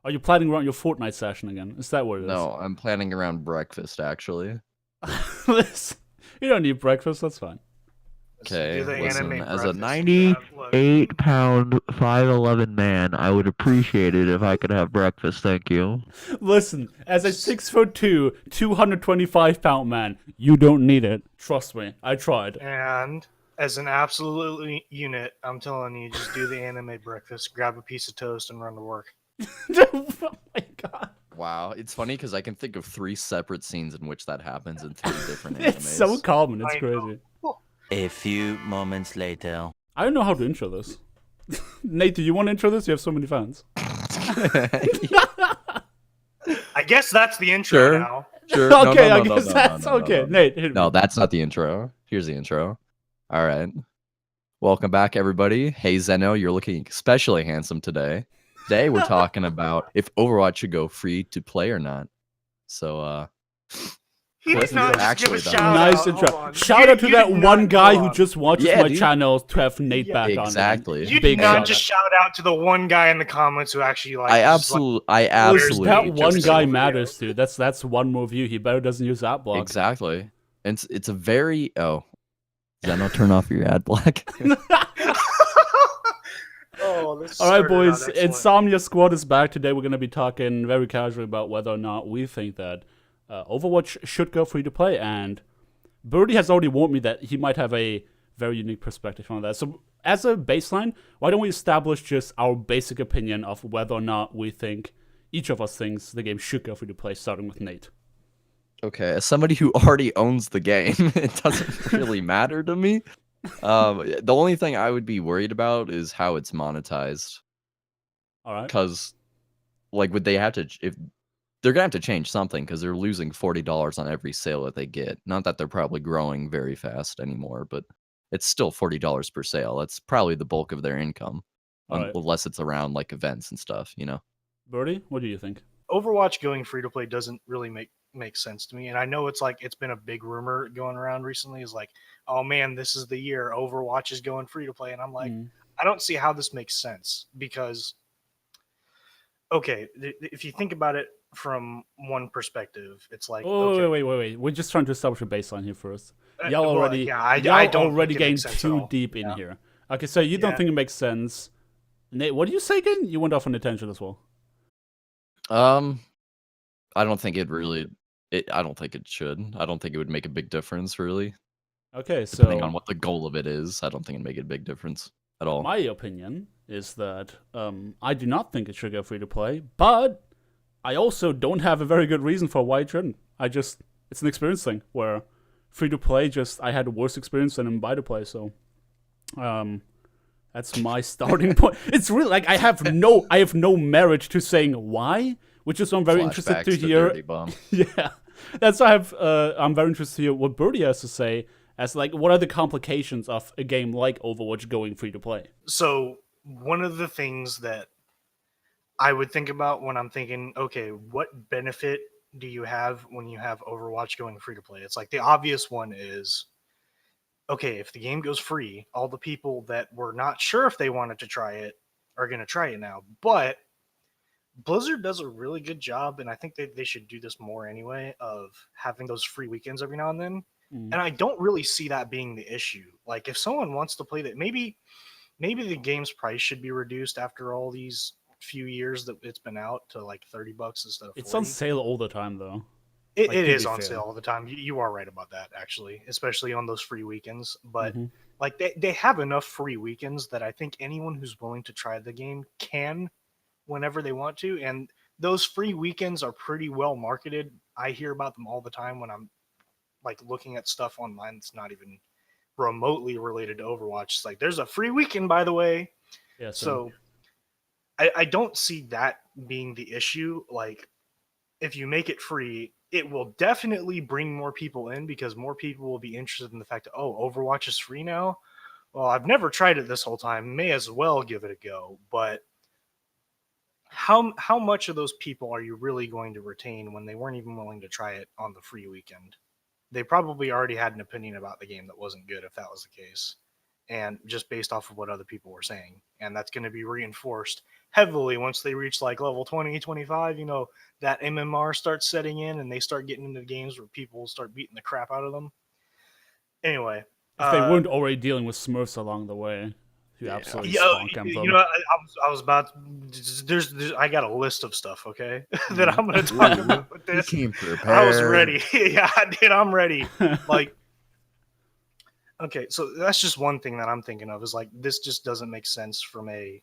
Are you planning around your Fortnite session again? Is that what it is? No, I'm planning around breakfast, actually. Listen, you don't need breakfast. That's fine. Okay, listen, as a breakfast. 98-pound, 5'11" man, I would appreciate it if I could have breakfast, thank you. Listen, as a 6'2", 225-pound man, you don't need it. Trust me, I tried. And as an absolute unit, I'm telling you, just do the anime breakfast, grab a piece of toast, and run to work. Oh my god. Wow, it's funny because I can think of 3 separate scenes in which that happens in 3 different animes. It's so common, it's crazy. A few moments later. I don't know how to intro this. Nate, do you want to intro this? You have so many fans. I guess that's the intro now. Sure. Okay, I guess that's okay. Nate, hit me. No, that's not the intro. Here's the intro. All right. Welcome back, everybody. Hey, Zeno, you're looking especially handsome today. Today, we're talking about if Overwatch should go free to play or not. So, He did not just give a Actually, shout Nice out. intro. Hold on. Shout out to You that did one not- guy hold who on. just watches Yeah, my dude. channel to have Nate Yeah, back on. exactly. You Big did not shout just out. shout out to the one guy in the comments who actually like. I just, absolutely That Where's one just guy over matters, dude. That's one more view. He better doesn't use that block. Exactly. And it's a very Zeno, turn off your ad block. Oh, this All right, started out boys. excellent. Insomnia Squad is back. Today we're going to be talking very casually about whether or not we think that Overwatch should go free to play. And Birdie has already warned me that he might have a very unique perspective on that. So, as a baseline, why don't we establish just our basic opinion of whether or not we think each of us thinks the game should go free to play, starting with Nate. Okay, as somebody who already owns the game, it doesn't really matter to me. The only thing I would be worried about is how it's monetized. All right. Because, like, would they have to? If they're gonna have to change something, because they're losing $40 on every sale that they get. Not that they're probably growing very fast anymore, but it's still $40 per sale. That's probably the bulk of their income, All right. unless it's around like events and stuff. You know. Birdie, what do you think? Overwatch going free to play doesn't really make sense to me, and I know it's been a big rumor going around recently. Is like, oh man, this is the year Overwatch is going free to play, and I'm like, I don't see how this makes sense because, okay, if you think about it from one perspective, it's like, Oh, okay, wait. We're just trying to establish a baseline here first. well, Y'all already, yeah, I y'all don't already think it getting makes sense at too all. deep in Yeah. here. Okay, so you don't Yeah. think it makes sense. Nate, what did you say again? You went off on a tangent as well. I don't think it really. I don't think it should. I don't think it would make a big difference, really. Okay, so Depending on what the goal of it is, I don't think it'd make a big difference at all. my opinion is that I do not think it should go free to play, but I also don't have a very good reason for why it shouldn't. It's an experience thing where free to play I had a worse experience than in buy to play, so that's my starting point. It's really like I have no merit to saying why, which is why I'm very interested Flashbacks to to hear. Dirty Bomb. Yeah, that's why I'm very interested to hear what Birdie has to say as like what are the complications of a game like Overwatch going free to play. So one of the things that I would think about when I'm thinking, okay, what benefit do you have when you have Overwatch going free to play? It's like the obvious one is, okay, if the game goes free, all the people that were not sure if they wanted to try it are going to try it now. But Blizzard does a really good job, and I think they should do this more anyway, of having those free weekends every now and then. And I don't really see that being the issue. Like, if someone wants to play that, maybe the game's price should be reduced after all these few years that it's been out to like $30 instead of $40. It's on sale all the time though. It Like, to is be on fair. sale all the time. You are right about that, actually, especially on those free weekends. But Mhm. like they have enough free weekends that I think anyone who's willing to try the game can whenever they want to. And those free weekends are pretty well marketed. I hear about them all the time when I'm like looking at stuff online that's not even remotely related to Overwatch. It's like, there's a free weekend, by the way. Yeah, So I don't see that being the issue. Like, if you make it free, it will definitely bring more people in because more people will be interested in the fact that, oh, Overwatch is free now. Well, I've never tried it this whole time. May as well give it a go. But how much of those people are you really going to retain when they weren't even willing to try it on the free weekend? They probably already had an opinion about the game that wasn't good if that was the case. and just based off of what other people were saying. And that's going to be reinforced heavily once they reach like level 20, 25, that MMR starts setting in and they start getting into games where people start beating the crap out of them. Anyway. If they weren't already dealing with Smurfs along the way, you absolutely spunk them. I was about. There's I got a list of stuff, okay, that I'm going to talk about with this. You came prepared. I was ready. Yeah, I did. I'm ready. Like, okay, so that's just one thing that I'm thinking of is like this just doesn't make sense from a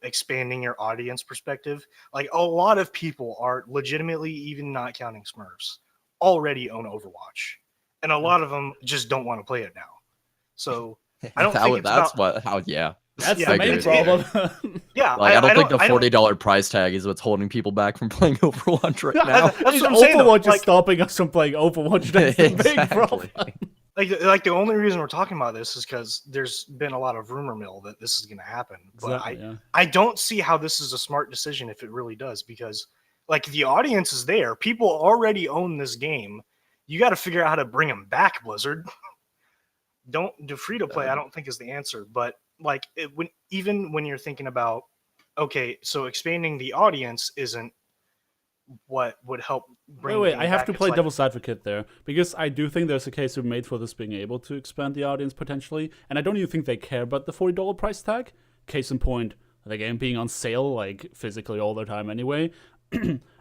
expanding your audience perspective. Like a lot of people are legitimately, even not counting Smurfs, already own Overwatch, and a lot of them just don't want to play it now. So I don't think That's the main problem. Yeah, like I don't think the $40 price tag is what's holding people back from playing Overwatch right now. That's what I'm saying, Overwatch is stopping us from playing Overwatch. That's the big problem. Like the only reason we're talking about this is because there's been a lot of rumor mill that this is going to happen. But I don't see how this is a smart decision if it really does, because like the audience is there. People already own this game. You got to figure out how to bring them back, Blizzard. Don't do free to play. I don't think is the answer, but like when you're thinking about, okay, so expanding the audience isn't what would help bring. Wait, I have to play devil's advocate there, because I do think there's a case we've made for this being able to expand the audience potentially, and I don't even think they care about the $40 price tag. Case in point, the game being on sale like physically all the time anyway.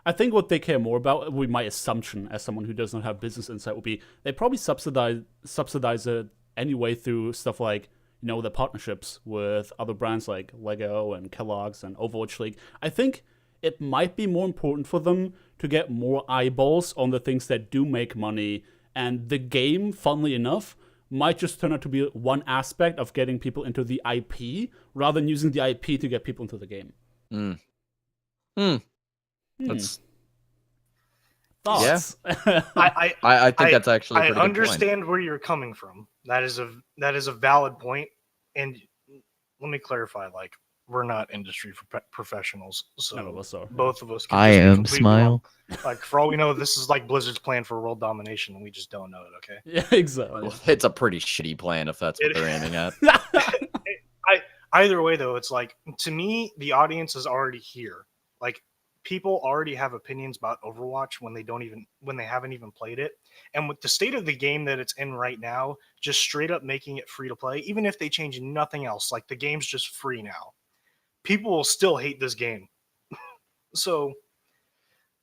I think what they care more about, my assumption as someone who does not have business insight, would be they probably subsidize it anyway through stuff like the partnerships with other brands like Lego and Kellogg's and Overwatch League. I think it might be more important for them to get more eyeballs on the things that do make money, and the game, funnily enough, might just turn out to be one aspect of getting people into the IP rather than using the IP to get people into the game. That's thoughts. Yeah. I think that's actually a pretty I understand good where you're coming from. That is a valid point. And let me clarify, like, we're not industry professionals, so none of us are. Both of us can I am smile. Wrong. Like, for all we know, this is like Blizzard's plan for world domination, and we just don't know it, okay? Yeah, exactly. Well, it's a pretty shitty plan if that's what they're aiming at. Either way, though, it's like, to me, the audience is already here. Like, people already have opinions about Overwatch when they haven't even played it. And with the state of the game that it's in right now, just straight up making it free to play, even if they change nothing else, like the game's just free now, people will still hate this game. So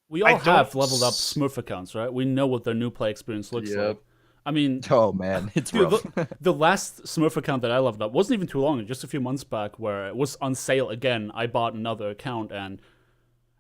we all have leveled up Smurf accounts, right? We know what their new play experience looks like. I mean, oh man, it's rough. The last Smurf account that I leveled up wasn't even too long, just a few months back, where it was on sale again. I bought another account, and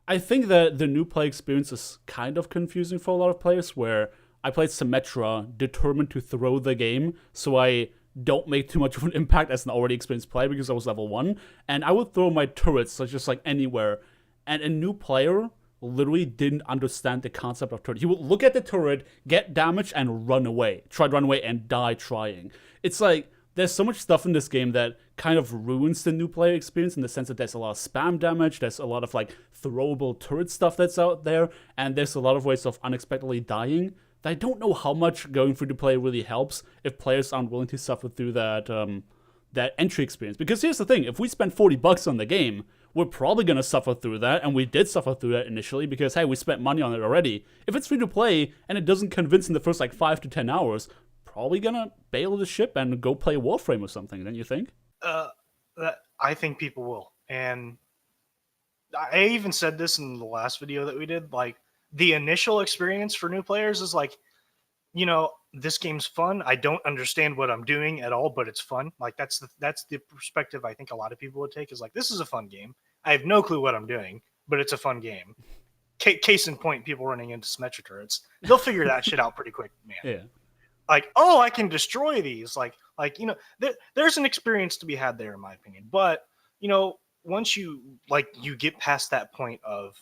I think that the new play experience is kind of confusing for a lot of players, where I played Symmetra determined to throw the game, so I don't make too much of an impact as an already experienced player because I was level 1, and I would throw my turrets so just like anywhere, and a new player literally didn't understand the concept of turret. He would look at the turret, get damage, and run away. Try to run away and die trying. It's like, there's so much stuff in this game that kind of ruins the new player experience in the sense that there's a lot of spam damage, there's a lot of like throwable turret stuff that's out there, and there's a lot of ways of unexpectedly dying. I don't know how much going free to play really helps if players aren't willing to suffer through that entry experience. Because here's the thing, if we spend $40 on the game, we're probably going to suffer through that, and we did suffer through that initially because, hey, we spent money on it already. If it's free to play and it doesn't convince in the first like 5 to 10 hours, probably going to bail the ship and go play Warframe or something, don't you think? I think people will. And I even said this in the last video that we did, like, the initial experience for new players is like, this game's fun. I don't understand what I'm doing at all, but it's fun. Like that's the perspective I think a lot of people would take, is like, this is a fun game. I have no clue what I'm doing, but it's a fun game. Case in point, people running into Symmetra turrets. They'll figure that shit out pretty quick, man. Yeah. Like, oh, I can destroy these. There's an experience to be had there, in my opinion. But once you get past that point of,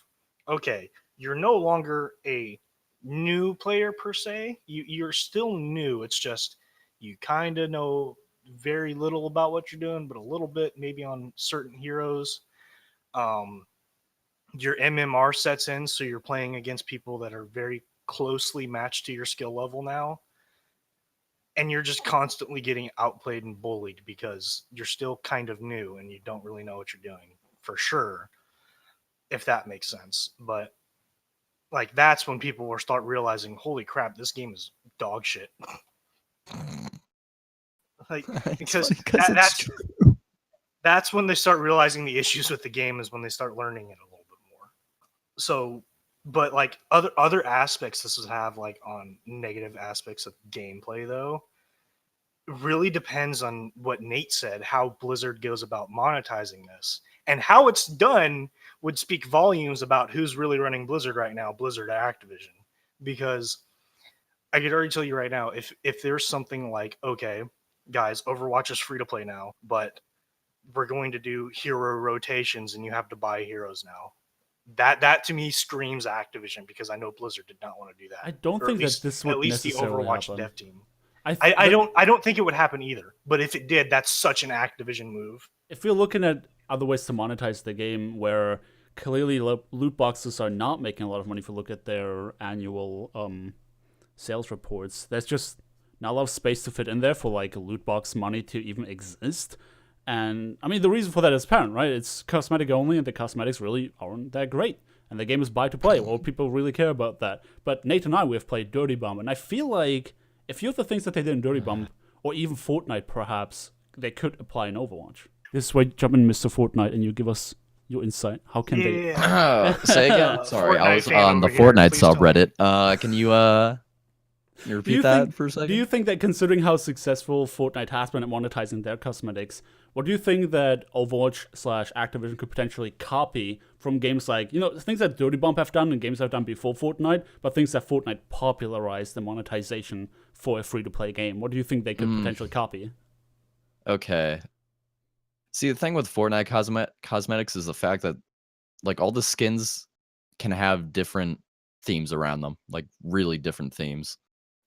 okay, you're no longer a new player per se. You're still new. It's just you kind of know very little about what you're doing, but a little bit maybe on certain heroes. Your MMR sets in, so you're playing against people that are very closely matched to your skill level now. and you're just constantly getting outplayed and bullied because you're still kind of new and you don't really know what you're doing for sure, if that makes sense. But like that's when people will start realizing, holy crap, this game is dog shit. Like because that's when they start realizing the issues with the game, is when they start learning it a little bit more. So, but like other aspects this would have, like on negative aspects of gameplay though, really depends on what Nate said, how Blizzard goes about monetizing this. And how it's done would speak volumes about who's really running Blizzard right now, Blizzard or Activision. Because I could already tell you right now, if there's something like, okay, guys, Overwatch is free to play now, but we're going to do hero rotations and you have to buy heroes now. That to me screams Activision, because I know Blizzard did not want to do that. I don't think that this would at least the necessarily Overwatch happen. dev team. I don't think it would happen either. But if it did, that's such an Activision move. If you're looking at other ways to monetize the game, where clearly loot boxes are not making a lot of money, if you look at their annual sales reports, there's just not a lot of space to fit in there for like loot box money to even exist. And I mean, the reason for that is apparent, right? It's cosmetic only, and the cosmetics really aren't that great. And the game is buy to play. Well, people really care about that. But Nate and I, we have played Dirty Bomb, and I feel like a few of the things that they did in Dirty Bomb, or even Fortnite perhaps, they could apply in Overwatch. This is where you jump in, Mr. Fortnite, and you give us your insight. How can they... Say again. Sorry, I was Fortnite on the fan over here, Fortnite please tell me. subreddit. Can you repeat that for a second? Do you think that, considering how successful Fortnite has been at monetizing their cosmetics, what do you think that Overwatch/Activision could potentially copy from games like, things that Dirty Bomb have done and games have done before Fortnite, but things that Fortnite popularized the monetization for a free-to-play game? What do you think they could potentially copy? Okay. See, the thing with Fortnite cosmetics is the fact that, like, all the skins can have different themes around them, like really different themes.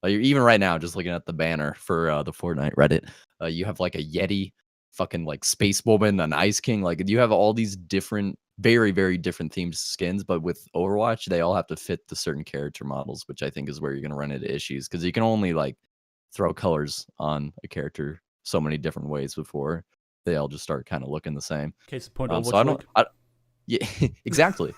Like, even right now, just looking at the banner for the Fortnite Reddit, you have like a Yeti, fucking like Space Woman, an Ice King. Like, you have all these different, very, very different themed skins. But with Overwatch, they all have to fit the certain character models, which I think is where you're gonna run into issues, because you can only like throw colors on a character so many different ways before they all just start kind of looking the same. Case in point, So yeah, exactly.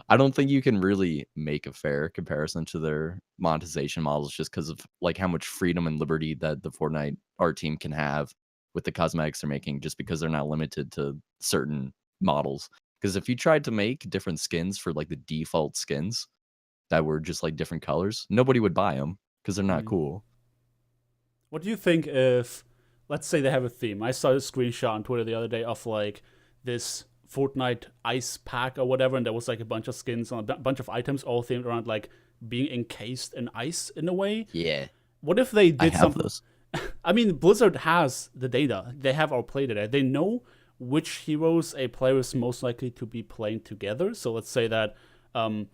I don't think you can really make a fair comparison to their monetization models, just because of like how much freedom and liberty that the Fortnite art team can have with the cosmetics they're making, just because they're not limited to certain models. Because if you tried to make different skins for like the default skins that were just like different colors, nobody would buy them because they're not cool. What do you think if, let's say they have a theme? I saw a screenshot on Twitter the other day of like this Fortnite ice pack or whatever, and there was like a bunch of skins on a bunch of items all themed around like being encased in ice in a way. Yeah. What if they did something? Those. I mean, Blizzard has the data. They have our play data. They know which heroes a player is most likely to be playing together. So let's say that I'm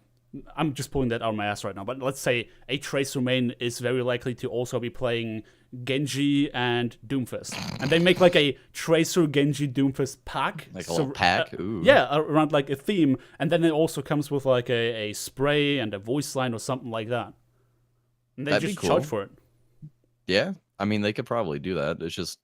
just pulling that out of my ass right now, but let's say a Tracer main is very likely to also be playing Genji and Doomfist. And they make like a Tracer Genji Doomfist pack. Like a little pack? Ooh. Yeah, around like a theme. And then it also comes with like a spray and a voice line or something like that. And they That'd just be cool. charge for it. Yeah. I mean, they could probably do that. It's just,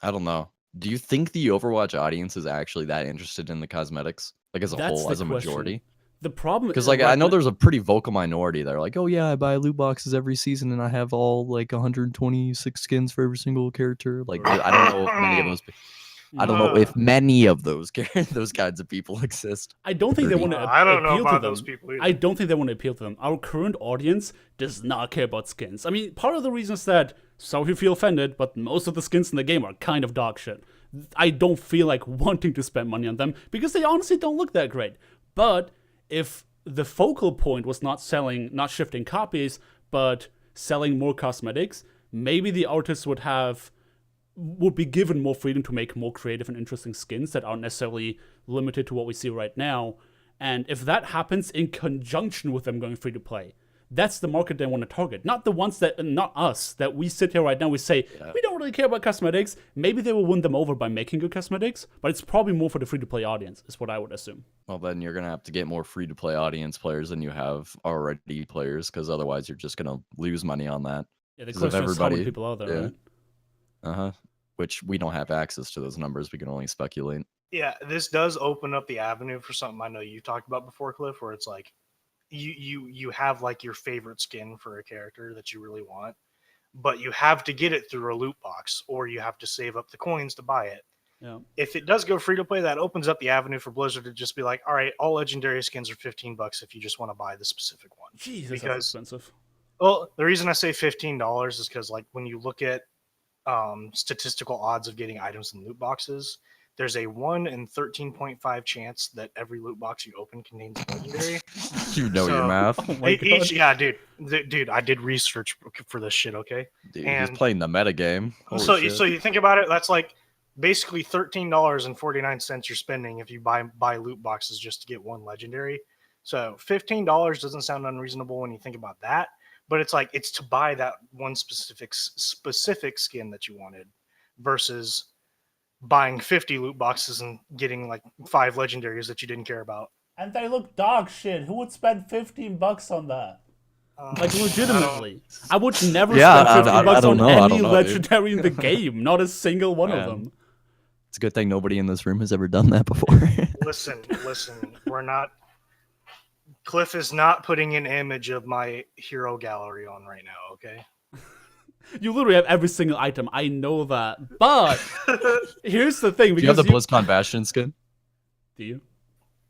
I don't know. Do you think the Overwatch audience is actually that interested in the cosmetics? Like as a That's whole, the as a question. majority? The problem Because like I know there's a pretty vocal minority that are like, oh yeah, I buy loot boxes every season and I have all like 126 skins for every single character. Like I don't know if many of those. I don't know if many of those those kinds of people exist. I don't think they want to I don't know appeal to about them. those people either. I don't think they want to appeal to them. Our current audience does not care about skins. I mean, part of the reason is that, sorry if you feel offended, but most of the skins in the game are kind of dog shit. I don't feel like wanting to spend money on them because they honestly don't look that great. But if the focal point was not shifting copies, but selling more cosmetics, maybe the artists would be given more freedom to make more creative and interesting skins that aren't necessarily limited to what we see right now. And if that happens in conjunction with them going free to play, that's the market they want to target. Not the ones not us, that we sit here right now, we say, we don't really care about cosmetics. Maybe they will win them over by making good cosmetics, but it's probably more for the free to play audience, is what I would assume. Well, then you're going to have to get more free to play audience players than you have already players, because otherwise you're just going to lose money on that. Yeah, the 'Cause if question is how many everybody- people are there, yeah. right? Which we don't have access to those numbers. We can only speculate. Yeah, this does open up the avenue for something I know you talked about before, Cliff, where it's like you have like your favorite skin for a character that you really want, but you have to get it through a loot box, or you have to save up the coins to buy it. Yeah. If it does go free to play, that opens up the avenue for Blizzard to just be like, all right, all legendary skins are $15 if you just want to buy the specific one. Jesus, Because- that's expensive. Well, the reason I say $15 is because, like, when you look at statistical odds of getting items in loot boxes, there's a 1 in 13.5 chance that every loot box you open contains a legendary. You know your So- math. Oh my god. Yeah, dude, I did research for this shit. Okay, Dude, and- he's playing the meta game. Holy so shit. so you think about it, that's like basically $13.49 you're spending if you buy loot boxes just to get one legendary. So $15 doesn't sound unreasonable when you think about that, but it's like it's to buy that one specific skin that you wanted versus buying 50 loot boxes and getting like 5 legendaries that you didn't care about. And they look dog shit. Who would spend $15 on that? Like, I legitimately. I would never Yeah, spend $15 I don't on know, I any don't know, dude. legendary in the game. Not a single one of Man. them. It's a good thing nobody in this room has ever done that before. listen, we're not. Cliff is not putting an image of my hero gallery on right now, okay? You literally have every single item. I know that. But here's the thing. Do you have Because the BlizzCon Bastion skin? Do you?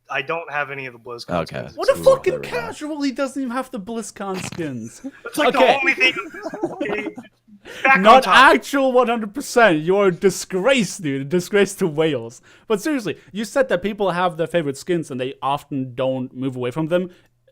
I don't have any of the BlizzCon Okay. skins. What a Ooh, fucking there we go. casual. He doesn't even have the BlizzCon skins. It's like Okay. the only thing. Okay. Back on Not top. actual 100%. You're a disgrace, dude. A disgrace to Wales. But seriously, you said that people have their favorite skins and they often don't move away from them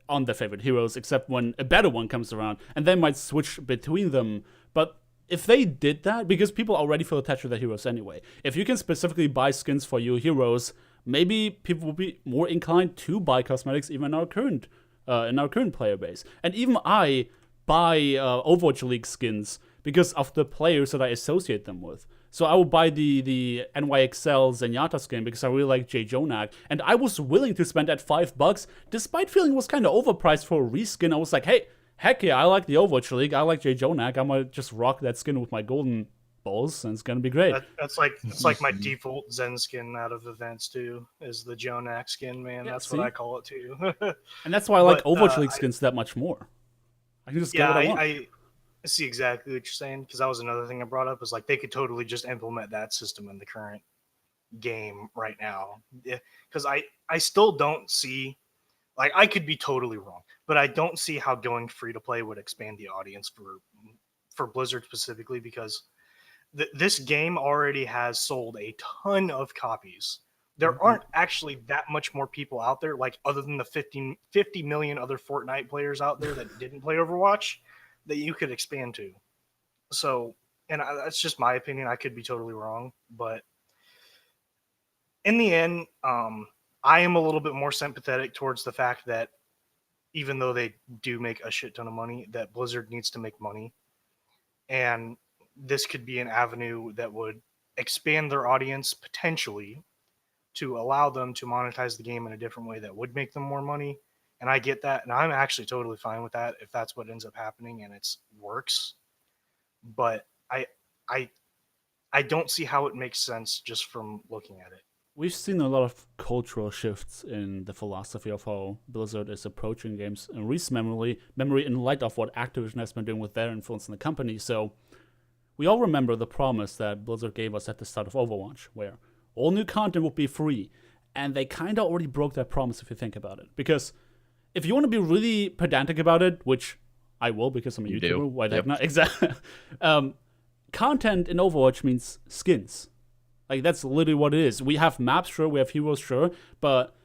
on their favorite heroes, except when a better one comes around, and they might switch between them. But if they did that, because people already feel attached to their heroes anyway, if you can specifically buy skins for your heroes, maybe people will be more inclined to buy cosmetics even in our current player base. And even I buy Overwatch League skins because of the players that I associate them with. So I will buy the NYXL Zenyatta skin because I really like Jay Jonak, and I was willing to spend that $5, despite feeling it was kind of overpriced for a reskin. I was like, hey, heck yeah, I like the Overwatch League, I like Jay Jonak, I'm gonna just rock that skin with my golden balls, and it's gonna be great. It's like my default Zen skin out of events too, is the Jonak skin, man. Yeah, That's see? what I call it too. And that's why I like But, Overwatch League skins that much more. I can just get yeah, what I want. I see exactly what you're saying, because that was another thing I brought up, is like they could totally just implement that system in the current game right now. Yeah, because I still don't see, like, I could be totally wrong, but I don't see how going free to play would expand the audience for Blizzard specifically, because this game already has sold a ton of copies. There aren't actually that much more people out there, like other than the 50 million other Fortnite players out there that didn't play Overwatch, that you could expand to. So, and that's just my opinion. I could be totally wrong, but in the end, I am a little bit more sympathetic towards the fact that even though they do make a shit ton of money, that Blizzard needs to make money. And this could be an avenue that would expand their audience potentially to allow them to monetize the game in a different way that would make them more money. And I get that, and I'm actually totally fine with that if that's what ends up happening and it works. But I don't see how it makes sense just from looking at it. We've seen a lot of cultural shifts in the philosophy of how Blizzard is approaching games in recent memory in light of what Activision has been doing with their influence in the company. So we all remember the promise that Blizzard gave us at the start of Overwatch, where all new content would be free. And they kind of already broke that promise if you think about it. Because if you want to be really pedantic about it, which I will because I'm a You YouTuber, do. why the heck Yep. not? Exactly. Content in Overwatch means skins. Like, that's literally what it is. We have maps, sure, we have heroes, sure, but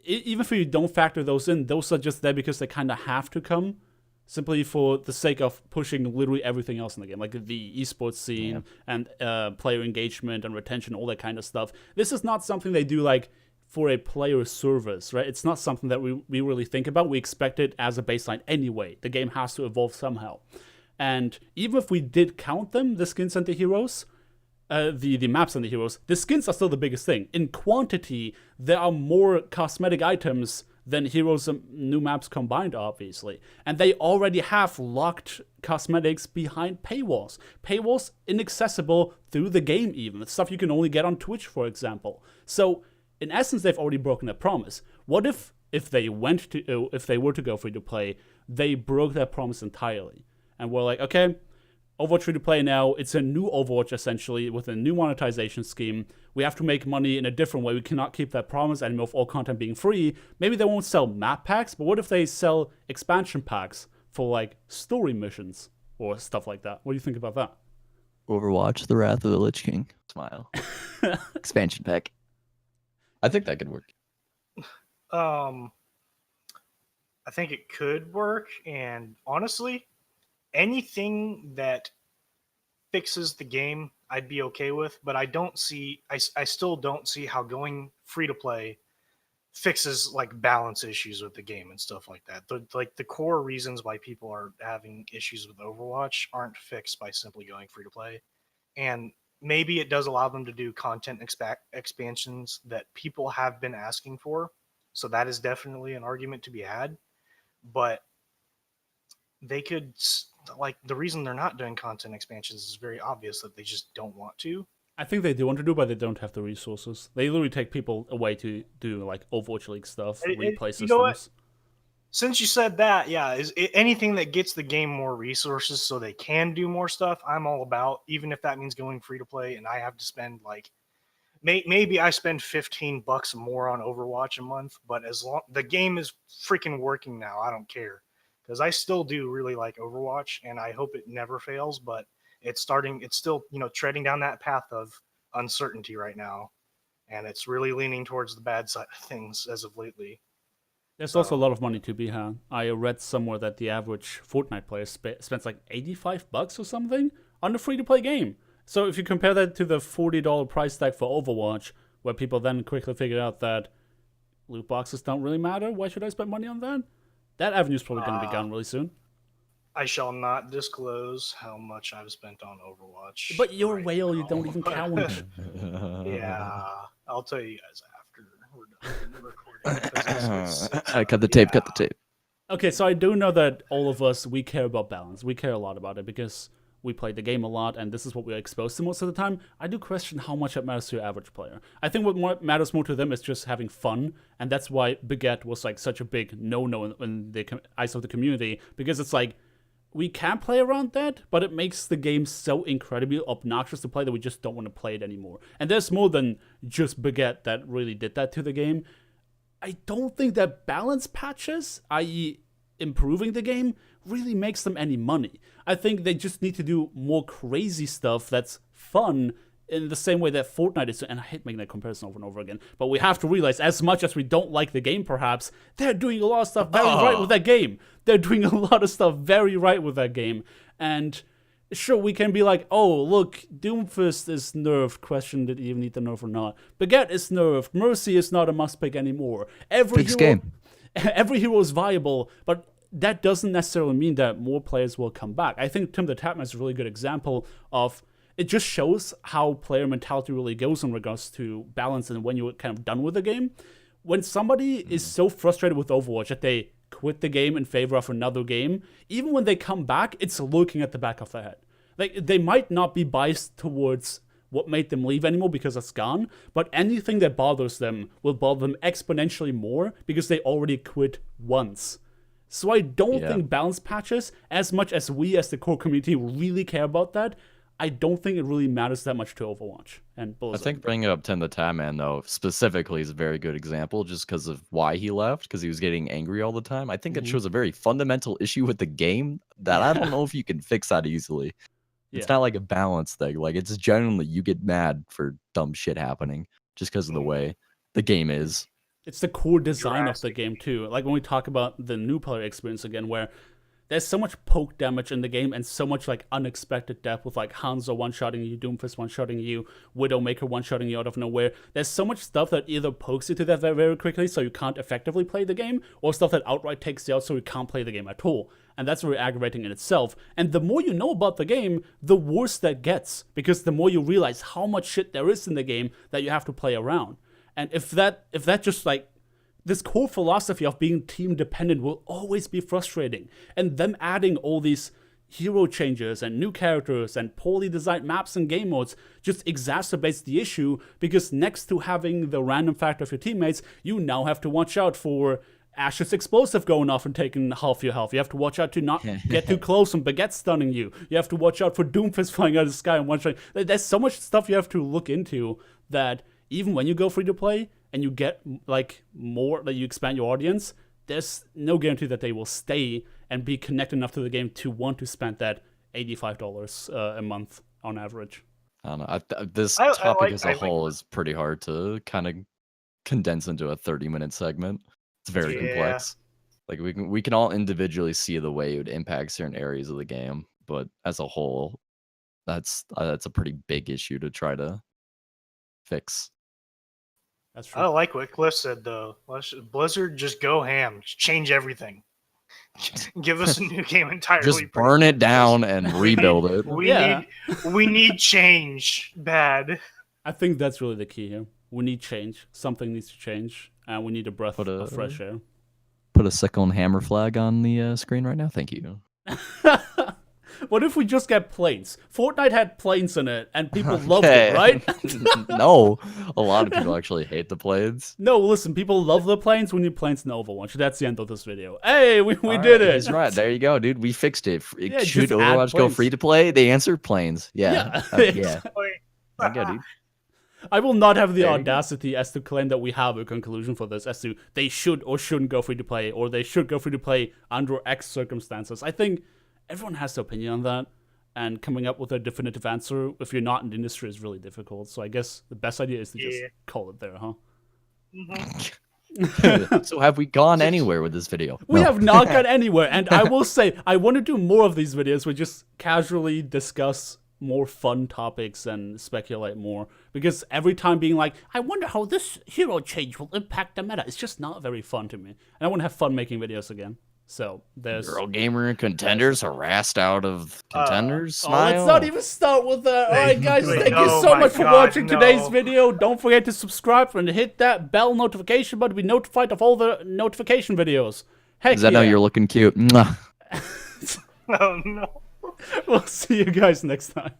even if you don't factor those in, those are just there because they kind of have to come, simply for the sake of pushing literally everything else in the game, like the esports scene and player engagement and retention, all that kind of stuff. This is not something they do, like, for a player service, right? It's not something that we really think about. We expect it as a baseline anyway. The game has to evolve somehow. And even if we did count them, the skins and the heroes, the maps and the heroes, the skins are still the biggest thing. In quantity, there are more cosmetic items than Heroes and new maps combined, obviously. And they already have locked cosmetics behind paywalls. Paywalls inaccessible through the game even. Stuff you can only get on Twitch, for example. So, in essence, they've already broken their promise. What if they were to go free to play, they broke that promise entirely? And we're like, okay, Overwatch free to play now, it's a new Overwatch essentially with a new monetization scheme. We have to make money in a different way. We cannot keep that promise anymore of all content being free. Maybe they won't sell map packs, but what if they sell expansion packs for like story missions or stuff like that? What do you think about that? Overwatch: The Wrath of the Lich King. Smile. Expansion pack. I think that could work. I think it could work, and honestly, anything that fixes the game, I'd be okay with. But I still don't see how going free to play fixes like balance issues with the game and stuff like that. The core reasons why people are having issues with Overwatch aren't fixed by simply going free to play, and maybe it does allow them to do content expansions that people have been asking for. So that is definitely an argument to be had. But they could, like, the reason they're not doing content expansions is very obvious, that they just don't want to. I think they do want to do, but they don't have the resources. They literally take people away to do like Overwatch League stuff, replay systems. You know what? Since you said that, yeah, anything that gets the game more resources so they can do more stuff, I'm all about, even if that means going free to play and I have to spend like, maybe I spend $15 more on Overwatch a month, but as long the game is freaking working now, I don't care, because I still do really like Overwatch, and I hope it never fails. But it's still treading down that path of uncertainty right now, and it's really leaning towards the bad side of things as of lately. There's also a lot of money to be had. I read somewhere that the average Fortnite player spends like $85 or something on a free-to-play game. So if you compare that to the $40 price tag for Overwatch, where people then quickly figured out that loot boxes don't really matter, why should I spend money on that? That avenue's probably going to be gone really soon. I shall not disclose how much I've spent on Overwatch. But you're a whale, you don't even count. Yeah, I'll tell you guys after we're done recording. Cut the tape, cut the tape. Okay, so I do know that all of us, we care about balance. We care a lot about it because we play the game a lot, and this is what we're exposed to most of the time. I do question how much it matters to your average player. I think what matters more to them is just having fun, and that's why Baguette was like such a big no-no in the eyes of the community, because it's like, we can play around that, but it makes the game so incredibly obnoxious to play that we just don't want to play it anymore. And there's more than just Baguette that really did that to the game. I don't think that balance patches, i.e. improving the game, really makes them any money. I think they just need to do more crazy stuff that's fun in the same way that Fortnite is. And I hate making that comparison over and over again, but we have to realize, as much as we don't like the game perhaps, they're doing a lot of stuff very right with that game. They're doing a lot of stuff very right with that game. And sure, we can be like, oh, look, Doomfist is nerfed, question did he even need the nerf or not. Baguette is nerfed, Mercy is not a must pick anymore. Every hero is viable, but that doesn't necessarily mean that more players will come back. I think Tim the Tatman is a really good example of, it just shows how player mentality really goes in regards to balance and when you're kind of done with the game. When somebody is so frustrated with Overwatch that they quit the game in favor of another game, even when they come back, it's looking at the back of their head. Like, they might not be biased towards what made them leave anymore because it's gone, but anything that bothers them will bother them exponentially more because they already quit once. So I don't think balance patches, as much as we as the core community really care about that, I don't think it really matters that much to Overwatch and Blizzard. I think bringing up Tim the Tatman, though, specifically is a very good example just because of why he left, because he was getting angry all the time. I think it shows a very fundamental issue with the game that I don't know if you can fix that easily. It's not like a balance thing. Like, it's genuinely, you get mad for dumb shit happening just because of the way the game is. It's the core design of the game, too. Like, when we talk about the new player experience again, where there's so much poke damage in the game and so much, like, unexpected death with, like, Hanzo one-shotting you, Doomfist one-shotting you, Widowmaker one-shotting you out of nowhere. There's so much stuff that either pokes you to death very, very quickly so you can't effectively play the game, or stuff that outright takes you out so you can't play the game at all. And that's very aggravating in itself. And the more you know about the game, the worse that gets, because the more you realize how much shit there is in the game that you have to play around. And if that just, like, this core philosophy of being team dependent will always be frustrating. And them adding all these hero changes and new characters and poorly designed maps and game modes just exacerbates the issue, because next to having the random factor of your teammates, you now have to watch out for Ash's explosive going off and taking half your health. You have to watch out to not get too close and Baguette stunning you. You have to watch out for Doomfist flying out of the sky and one-shot. There's so much stuff you have to look into that even when you go free to play and you get like more, that you expand your audience, there's no guarantee that they will stay and be connected enough to the game to want to spend that $85 a month on average. I don't know. This topic as a whole is pretty hard to kind of condense into a 30-minute segment. It's very complex. Like we can all individually see the way it would impact certain areas of the game, but as a whole, that's a pretty big issue to try to fix. That's true. I like what Cliff said though. Blizzard, just go ham, just change everything. Give us a new game entirely. Just burn it down and rebuild it. We need change bad. I think that's really the key here. We need change. Something needs to change, and we need a breath of fresh air. Put a second hammer flag on the screen right now. Thank you. What if we just get planes? Fortnite had planes in it, and people loved it, right? No, a lot of people actually hate the planes. No, listen, people love the planes. We need planes in Overwatch. That's the end of this video. Hey, we did it. He's right. There you go, dude. We fixed it. Yeah, should Overwatch go free to play? The answer, planes. Yeah. Yeah. Okay, dude. I will not have the audacity as to claim that we have a conclusion for this as to they should or shouldn't go free to play, or they should go free to play under X circumstances. I think everyone has their opinion on that, and coming up with a definitive answer if you're not in the industry is really difficult. So I guess the best idea is to just call it there, huh? Mm-hmm. So have we gone anywhere with this video? We have not gone anywhere, and I will say I want to do more of these videos. We just casually discuss more fun topics and speculate more, because every time being like, I wonder how this hero change will impact the meta, it's just not very fun to me, and I want to have fun making videos again. So there's Eurogamer and contenders harassed out of contenders. Smile. Let's not even start with that. All right, guys, thank you so much for watching today's video. Don't forget to subscribe and hit that bell notification button to be notified of all the notification videos. Heck, Does that know you're looking cute? Mwah. Oh no. We'll see you guys next time.